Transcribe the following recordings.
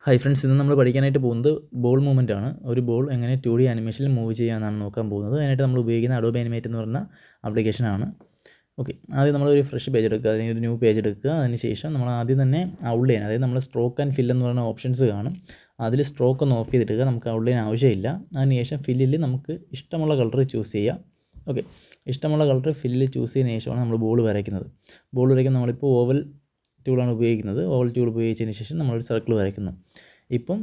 Hi friends, ഇന്ന് നമ്മൾ പഠിക്കാനായിട്ട് പോകുന്നത് ബോൾ മൂവ്മെൻ്റ് ആണ്. ഒരു ബോൾ എങ്ങനെ 2D ആനിമേഷനിൽ മൂവ് ചെയ്യാമെന്നാണ് നോക്കാൻ പോകുന്നത്. അതിനായിട്ട് നമ്മൾ ഉപയോഗിക്കുന്ന അഡോബ് ആനിമേറ്റ് എന്ന് പറയുന്ന ആപ്ലിക്കേഷനാണ്. ഓക്കെ, ആദ്യം നമ്മളൊരു ഫ്രഷ് പേജ് എടുക്കുക, അല്ലെങ്കിൽ ഒരു ന്യൂ പേജ് എടുക്കുക. അതിനുശേഷം നമ്മൾ ആദ്യം തന്നെ ഔട്ട്ലൈൻ, അതായത് നമ്മൾ സ്ട്രോക്ക് ആൻഡ് ഫിൽ എന്ന് പറയുന്ന ഓപ്ഷൻസ് കാണും. അതിൽ സ്ട്രോക്ക് ഒന്ന് ഓഫ് ചെയ്തിടുക, നമുക്ക് ഔട്ട്ലൈൻ ആവശ്യമില്ല. അതിനുശേഷം ഫില്ലിൽ നമുക്ക് ഇഷ്ടമുള്ള കളർ ചൂസ് ചെയ്യാം. ഓക്കെ, ഇഷ്ടമുള്ള കളർ ഫില്ലിൽ ചൂസ് ചെയ്തതിന് ശേഷമാണ് നമ്മൾ ബോൾ വരയ്ക്കുന്നത്. ബോൾ വരയ്ക്കാൻ നമ്മളിപ്പോൾ ഓവൽ ടൂളാണ് ഉപയോഗിക്കുന്നത്. ഓവൽ ടൂൾ ഉപയോഗിച്ചതിന് ശേഷം നമ്മളൊരു സർക്കിൾ വരയ്ക്കുന്നു. ഇപ്പം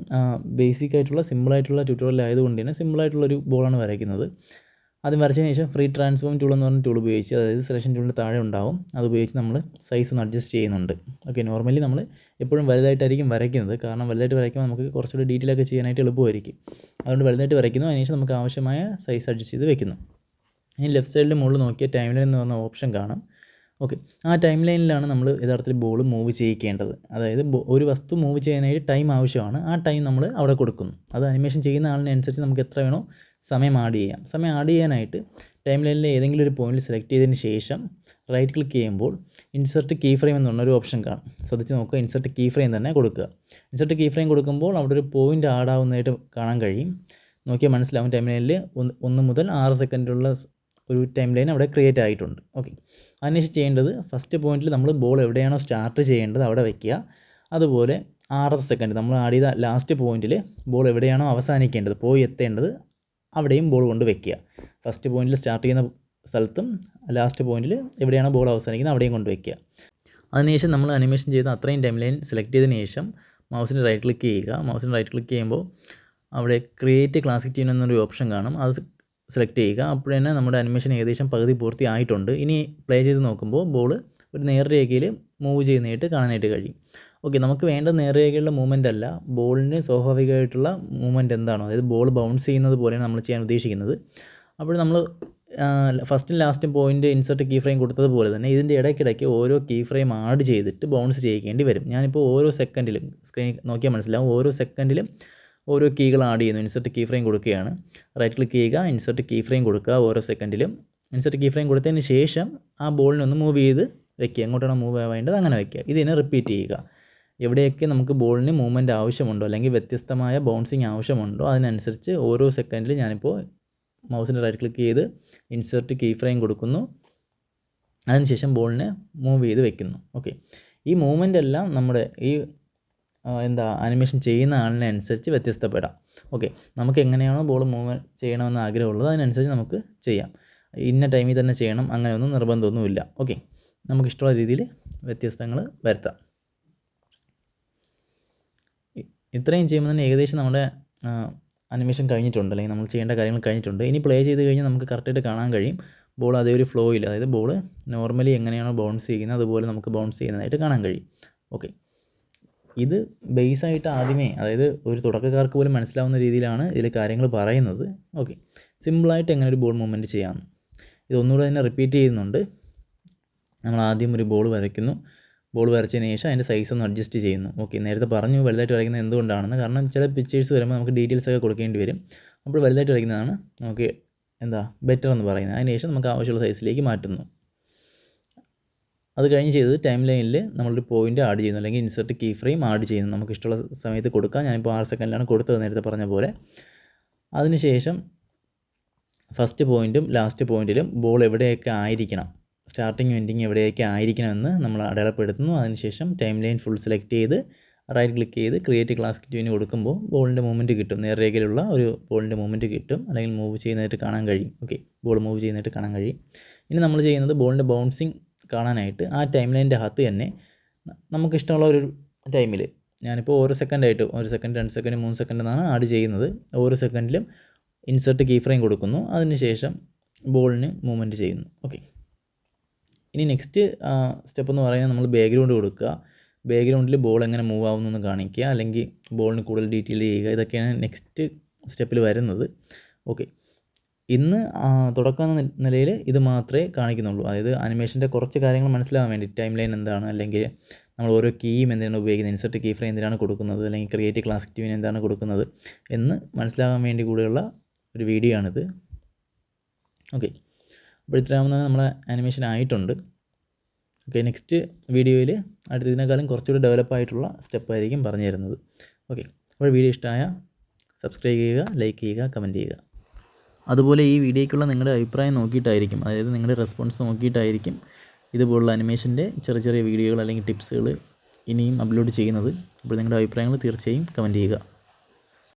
ബേസിക് ആയിട്ടുള്ള സിമ്പിളായിട്ടുള്ള ട്യൂട്ടോറിയൽ ആയതുകൊണ്ട് തന്നെ സിമ്പിളായിട്ടുള്ളൊരു ബോളാണ് വരയ്ക്കുന്നത്. ആദ്യം വരച്ചതിന് ശേഷം ഫ്രീ ട്രാൻസ്ഫോം ടൂൾ എന്ന് പറഞ്ഞ ടൂൾ ഉപയോഗിച്ച്, അതായത് സെലക്ഷൻ ടൂളിൻ്റെ താഴെ ഉണ്ടാവും, അത് ഉപയോഗിച്ച് നമ്മൾ സൈസ് ഒന്ന് അഡ്ജസ്റ്റ് ചെയ്യുന്നുണ്ട്. ഓക്കെ, നോർമലി നമ്മൾ എപ്പോഴും വലുതായിട്ടായിരിക്കും വരയ്ക്കുന്നത്, കാരണം വലുതായിട്ട് വരയ്ക്കുമ്പോൾ നമുക്ക് കുറച്ചുകൂടി ഡീറ്റെയിൽ ഒക്കെ ചെയ്യാനായിട്ട് എളുപ്പമായിരിക്കും. അതുകൊണ്ട് വലുതായിട്ട് വരയ്ക്കുന്നു. അതിനുശേഷം നമുക്ക് ആവശ്യമായ സൈസ് അഡ്ജസ്റ്റ് ചെയ്ത് വെക്കുന്നു. ഇനി ലെഫ്റ്റ് സൈഡിൽ മുകളിൽ നോക്കിയാൽ ടൈം ലൈൻ എന്ന് പറഞ്ഞ ഓപ്ഷൻ കാണാം. ഓക്കെ, ആ ടൈം ലൈനിലാണ് നമ്മൾ യഥാർത്ഥത്തിൽ ബോൾ മൂവ് ചെയ്യിക്കേണ്ടത്. അതായത് ഒരു വസ്തു മൂവ് ചെയ്യാനായിട്ട് ടൈം ആവശ്യമാണ്. ആ ടൈം നമ്മൾ അവിടെ കൊടുക്കുന്നു. അത് അനിമേഷൻ ചെയ്യുന്ന ആളിനനുസരിച്ച് നമുക്ക് എത്ര വേണോ സമയം ആഡ് ചെയ്യാം. സമയം ആഡ് ചെയ്യാനായിട്ട് ടൈം ലൈനിലെ ഏതെങ്കിലും ഒരു പോയിന്റ് സെലക്ട് ചെയ്തതിന് ശേഷം റൈറ്റ് ക്ലിക്ക് ചെയ്യുമ്പോൾ ഇൻസെർട്ട് കീ ഫ്രെയിം എന്ന് പറഞ്ഞൊരു ഓപ്ഷൻ കാണും. ശ്രദ്ധിച്ച് നോക്കുക, ഇൻസെർട്ട് കീ ഫ്രെയിം തന്നെ കൊടുക്കുക. ഇൻസെർട്ട് കീ ഫ്രെയിം കൊടുക്കുമ്പോൾ അവിടെ ഒരു പോയിന്റ് ആഡ് ആവുന്നതായിട്ട് കാണാൻ കഴിയും. നോക്കിയാൽ മനസ്സിലാവും, ടൈം ലൈനിൽ 1 മുതൽ 6 സെക്കൻഡുള്ള ഒരു ടൈം ലൈൻ അവിടെ ക്രിയേറ്റ് ആയിട്ടുണ്ട്. ഓക്കെ, അതിനുശേഷം ചെയ്യേണ്ടത് ഫസ്റ്റ് പോയിന്റിൽ നമ്മൾ ബോൾ എവിടെയാണോ സ്റ്റാർട്ട് ചെയ്യേണ്ടത് അവിടെ വയ്ക്കുക. അതുപോലെ 6 സെക്കൻഡ് നമ്മൾ ആഡ് ചെയ്ത ലാസ്റ്റ് പോയിന്റിൽ ബോൾ എവിടെയാണോ അവസാനിക്കേണ്ടത്, പോയി എത്തേണ്ടത്, അവിടെയും ബോൾ കൊണ്ട് വയ്ക്കുക. ഫസ്റ്റ് പോയിന്റിൽ സ്റ്റാർട്ട് ചെയ്യുന്ന സ്ഥലത്തും ലാസ്റ്റ് പോയിന്റിൽ എവിടെയാണോ ബോൾ അവസാനിക്കുന്നത് അവിടെയും കൊണ്ട് വയ്ക്കുക. അതിനുശേഷം നമ്മൾ അനിമേഷൻ ചെയ്ത അത്രയും ടൈം ലൈൻ സെലക്ട് ചെയ്തതിന് ശേഷം മൗസിന് റൈറ്റ് ക്ലിക്ക് ചെയ്യുക. മൗസിന് റൈറ്റ് ക്ലിക്ക് ചെയ്യുമ്പോൾ അവിടെ ക്രിയേറ്റ് ക്ലാസിക് ട്യൂൺ എന്നൊരു ഓപ്ഷൻ കാണും. അത് സെലക്ട് ചെയ്യുക. അപ്പോൾ തന്നെ നമ്മുടെ അനിമേഷൻ ഏകദേശം പകുതി പൂർത്തിയായിട്ടുണ്ട്. ഇനി പ്ലേ ചെയ്ത് നോക്കുമ്പോൾ ബോൾ ഒരു നേർരേഖയിൽ മൂവ് ചെയ്യുന്നതായിട്ട് കാണാനായിട്ട് കഴിയും. ഓക്കെ, നമുക്ക് വേണ്ട നേർരേഖയുള്ള മൂവ്മെൻ്റ് അല്ല, ബോളിന് സ്വാഭാവികമായിട്ടുള്ള മൂവ്മെൻറ്റ് എന്താണോ, അതായത് ബോൾ ബൗൺസ് ചെയ്യുന്നത് പോലെയാണ് നമ്മൾ ചെയ്യാൻ ഉദ്ദേശിക്കുന്നത്. അപ്പോൾ നമ്മൾ ഫസ്റ്റും ലാസ്റ്റും പോയിൻ്റ് ഇൻസെർട്ട് കീ ഫ്രെയിം കൊടുത്തതുപോലെ തന്നെ ഇതിൻ്റെ ഇടയ്ക്കിടയ്ക്ക് ഓരോ കീ ഫ്രെയിം ആഡ് ചെയ്തിട്ട് ബൗൺസ് ചെയ്യിക്കേണ്ടി വരും. ഞാനിപ്പോൾ ഓരോ സെക്കൻഡിലും സ്ക്രീൻ നോക്കിയാൽ മനസ്സിലാവും, ഓരോ സെക്കൻഡിലും ഓരോ കീകൾ ആഡ് ചെയ്യുന്നു. ഇൻസെർട്ട് കീ ഫ്രെയിം കൊടുക്കുകയാണ്. റൈറ്റ് ക്ലിക്ക് ചെയ്യുക, ഇൻസെർട്ട് കീ ഫ്രെയിം കൊടുക്കുക. ഓരോ സെക്കൻഡിലും ഇൻസെർട്ട് കീ ഫ്രെയിം കൊടുത്തതിന് ശേഷം ആ ബോളിനൊന്ന് മൂവ് ചെയ്ത് വെക്കുക. എങ്ങോട്ടാണ് മൂവ് ആവേണ്ടത് അങ്ങനെ വെക്കുക. ഇതിനെ റിപ്പീറ്റ് ചെയ്യുക. എവിടെയൊക്കെ നമുക്ക് ബോളിന് മൂവ്മെൻറ്റ് ആവശ്യമുണ്ടോ അല്ലെങ്കിൽ വ്യത്യസ്തമായ ബൗൺസിങ് ആവശ്യമുണ്ടോ അതിനനുസരിച്ച് ഓരോ സെക്കൻഡിൽ ഞാനിപ്പോൾ മൗസിൻ്റെ റൈറ്റ് ക്ലിക്ക് ചെയ്ത് ഇൻസെർട്ട് കീ ഫ്രെയിം കൊടുക്കുന്നു. അതിനുശേഷം ബോളിനെ മൂവ് ചെയ്ത് വെക്കുന്നു. ഓക്കെ, ഈ മൂവ്മെൻ്റ് എല്ലാം നമ്മുടെ ഈ അനിമേഷൻ ചെയ്യുന്ന ആളിനനുസരിച്ച് വ്യത്യസ്തപ്പെടാം. ഓക്കെ, നമുക്ക് എങ്ങനെയാണോ ബോൾ മൂവ് ചെയ്യണമെന്ന് ആഗ്രഹമുള്ളത് അതിനനുസരിച്ച് നമുക്ക് ചെയ്യാം. ഇന്ന ടൈമിൽ തന്നെ ചെയ്യണം അങ്ങനെയൊന്നും നിർബന്ധമൊന്നുമില്ല. ഓക്കെ, നമുക്കിഷ്ടമുള്ള രീതിയിൽ വ്യത്യസ്തങ്ങൾ വരുത്താം. ഇത്രയും ചെയ്യുമ്പോൾ തന്നെ ഏകദേശം നമ്മുടെ അനിമേഷൻ കഴിഞ്ഞിട്ടുണ്ട്, അല്ലെങ്കിൽ നമ്മൾ ചെയ്യേണ്ട കാര്യങ്ങൾ കഴിഞ്ഞിട്ടുണ്ട്. ഇനി പ്ലേ ചെയ്ത് കഴിഞ്ഞാൽ നമുക്ക് കറക്റ്റായിട്ട് കാണാൻ കഴിയും ബോൾ അതേ ഒരു ഫ്ലോയിൽ, അതായത് ബോൾ നോർമലി എങ്ങനെയാണോ ബൗൺസ് ചെയ്യുന്നത് അതുപോലെ നമുക്ക് ബൗൺസ് ചെയ്യുന്നതായിട്ട് കാണാൻ കഴിയും. ഓക്കെ, ഇത് ബേസായിട്ട് ആദ്യമേ, അതായത് ഒരു തുടക്കക്കാർക്ക് പോലും മനസ്സിലാവുന്ന രീതിയിലാണ് ഇതിൽ കാര്യങ്ങൾ പറയുന്നത്. ഓക്കെ, സിമ്പിളായിട്ട് എങ്ങനെ ഒരു ബോൾ മൂവ്മെൻറ്റ് ചെയ്യാമെന്ന് ഇതൊന്നുകൂടെ തന്നെ റിപ്പീറ്റ് ചെയ്യുന്നുണ്ട്. നമ്മൾ ആദ്യം ഒരു ബോൾ വരയ്ക്കുന്നു. ബോൾ വരച്ചതിന് ശേഷം അതിൻ്റെ സൈസ് ഒന്ന് അഡ്ജസ്റ്റ് ചെയ്യുന്നു. ഓക്കെ, നേരത്തെ പറഞ്ഞു വലുതായിട്ട് വരയ്ക്കുന്നത് എന്തുകൊണ്ടാണെന്ന്, കാരണം ചില പിക്ചേഴ്സ് വരുമ്പോൾ നമുക്ക് ഡീറ്റെയിൽസ് ഒക്കെ കൊടുക്കേണ്ടി വരും. അപ്പോൾ വലുതായിട്ട് വരയ്ക്കുന്നതാണ് നമുക്ക് ബെറ്റർ എന്ന് പറയുന്നത്. അതിന് ശേഷം നമുക്ക് ആവശ്യമുള്ള സൈസിലേക്ക് മാറ്റുന്നു. അത് കഴിഞ്ഞ് ചെയ്തത് ടൈം ലൈനിൽ നമ്മളൊരു പോയിൻ്റ് ആഡ് ചെയ്യുന്നു, അല്ലെങ്കിൽ ഇൻസെർട്ട് കീ ഫ്രെയിം ആഡ് ചെയ്യുന്നു. നമുക്ക് ഇഷ്ടമുള്ള സമയത്ത് കൊടുക്കാം. ഞാനിപ്പോൾ 6 സെക്കൻഡിലാണ് കൊടുത്തത് നേരത്തെ പറഞ്ഞ പോലെ. അതിനുശേഷം ഫസ്റ്റ് പോയിൻറ്റും ലാസ്റ്റ് പോയിൻറ്റിലും ബോൾ എവിടെയൊക്കെ ആയിരിക്കണം, സ്റ്റാർട്ടിങ് എൻഡിങ് എവിടെയൊക്കെ ആയിരിക്കണമെന്ന് നമ്മൾ അടയാളപ്പെടുത്തുന്നു. അതിനുശേഷം ടൈം ലൈൻ ഫുൾ സെലക്ട് ചെയ്ത് റൈറ്റ് ക്ലിക്ക് ചെയ്ത് ക്രിയേറ്റ് ക്ലാസിക് ട്യൂൺ കൊടുക്കുമ്പോൾ ബോളിൻ്റെ മൂവ്മെൻറ്റ് കിട്ടും. നേർരേഖയിലുള്ള ഒരു ബോളിൻ്റെ മൂവ്മെൻറ്റ് കിട്ടും, അല്ലെങ്കിൽ മൂവ് ചെയ്യുന്നതായിട്ട് കാണാൻ കഴിയും. ഓക്കെ, ബോൾ മൂവ് ചെയ്യുന്നതായിട്ട് കാണാൻ കഴിയും. ഇനി നമ്മൾ ചെയ്യുന്നത് ബോളിൻ്റെ ബൗൺസിങ് കാണാനായിട്ട് ആ ടൈം ലൈനിൻ്റെ അകത്ത് തന്നെ നമുക്കിഷ്ടമുള്ള ഒരു ടൈമിൽ, ഞാനിപ്പോൾ ഓരോ സെക്കൻഡായിട്ട് 1 സെക്കൻഡ് 2 സെക്കൻഡ് 3 സെക്കൻഡ് എന്നാണ് ആഡ് ചെയ്യുന്നത്. ഓരോ സെക്കൻഡിലും ഇൻസെർട്ട് കീ ഫ്രെയിം കൊടുക്കുന്നു. അതിനുശേഷം ബോളിന് മൂവ്മെൻറ്റ് ചെയ്യുന്നു. ഓക്കെ, ഇനി നെക്സ്റ്റ് സ്റ്റെപ്പ് എന്ന് പറയുന്നത് നമ്മൾ ബാക്ക്ഗ്രൗണ്ട് കൊടുക്കുക. ബാക്ക്ഗ്രൗണ്ടിൽ ബോൾ എങ്ങനെ മൂവ് ആവുമെന്ന് കാണിക്കുക, അല്ലെങ്കിൽ ബോളിന് കൂടുതൽ ഡീറ്റെയിൽ ചെയ്യുക. ഇതൊക്കെയാണ് നെക്സ്റ്റ് സ്റ്റെപ്പിൽ വരുന്നത്. ഓക്കെ, ഇന്ന് തുടക്കം എന്ന നിലയിൽ ഇത് മാത്രമേ കാണിക്കുന്നുള്ളൂ. അതായത് അനിമേഷൻ്റെ കുറച്ച് കാര്യങ്ങൾ മനസ്സിലാകാൻ വേണ്ടി, ടൈം ലൈൻ എന്താണ്, അല്ലെങ്കിൽ നമ്മൾ ഓരോ കീയും എന്തിനാണ് ഉപയോഗിക്കുന്നത്, ഇൻസെർട്ട് കീ ഫ്രെയിം എന്തിനാണ് കൊടുക്കുന്നത്, അല്ലെങ്കിൽ ക്രിയേറ്റ് ക്ലാസിക് ട്യൂൺ എന്താണ് കൊടുക്കുന്നത് എന്ന് മനസ്സിലാകാൻ വേണ്ടി കൂടെയുള്ള ഒരു വീഡിയോ ആണിത്. ഓക്കെ, അപ്പോൾ ഇത്രയാവുന്ന നമ്മളെ ആനിമേഷൻ ആയിട്ടുണ്ട്. ഓക്കെ, നെക്സ്റ്റ് വീഡിയോയിൽ അടുത്തതിനേക്കാളും കുറച്ചുകൂടി ഡെവലപ്പായിട്ടുള്ള സ്റ്റെപ്പായിരിക്കും പറഞ്ഞു തരുന്നത്. ഓക്കെ, അപ്പോൾ വീഡിയോ ഇഷ്ടമായ സബ്സ്ക്രൈബ് ചെയ്യുക, ലൈക്ക് ചെയ്യുക, കമൻറ്റ് ചെയ്യുക. അതുപോലെ ഈ വീഡിയോയ്ക്കുള്ള നിങ്ങളുടെ അഭിപ്രായം നോക്കിയിട്ടായിരിക്കും, അതായത് നിങ്ങളുടെ റെസ്പോൺസ് നോക്കിയിട്ടായിരിക്കും ഇതുപോലുള്ള അനിമേഷൻ്റെ ചെറിയ ചെറിയ വീഡിയോകൾ അല്ലെങ്കിൽ ടിപ്സുകൾ ഇനിയും അപ്ലോഡ് ചെയ്യുന്നത്. അപ്പോൾ നിങ്ങളുടെ അഭിപ്രായങ്ങൾ തീർച്ചയായും കമൻറ്റ് ചെയ്യുക.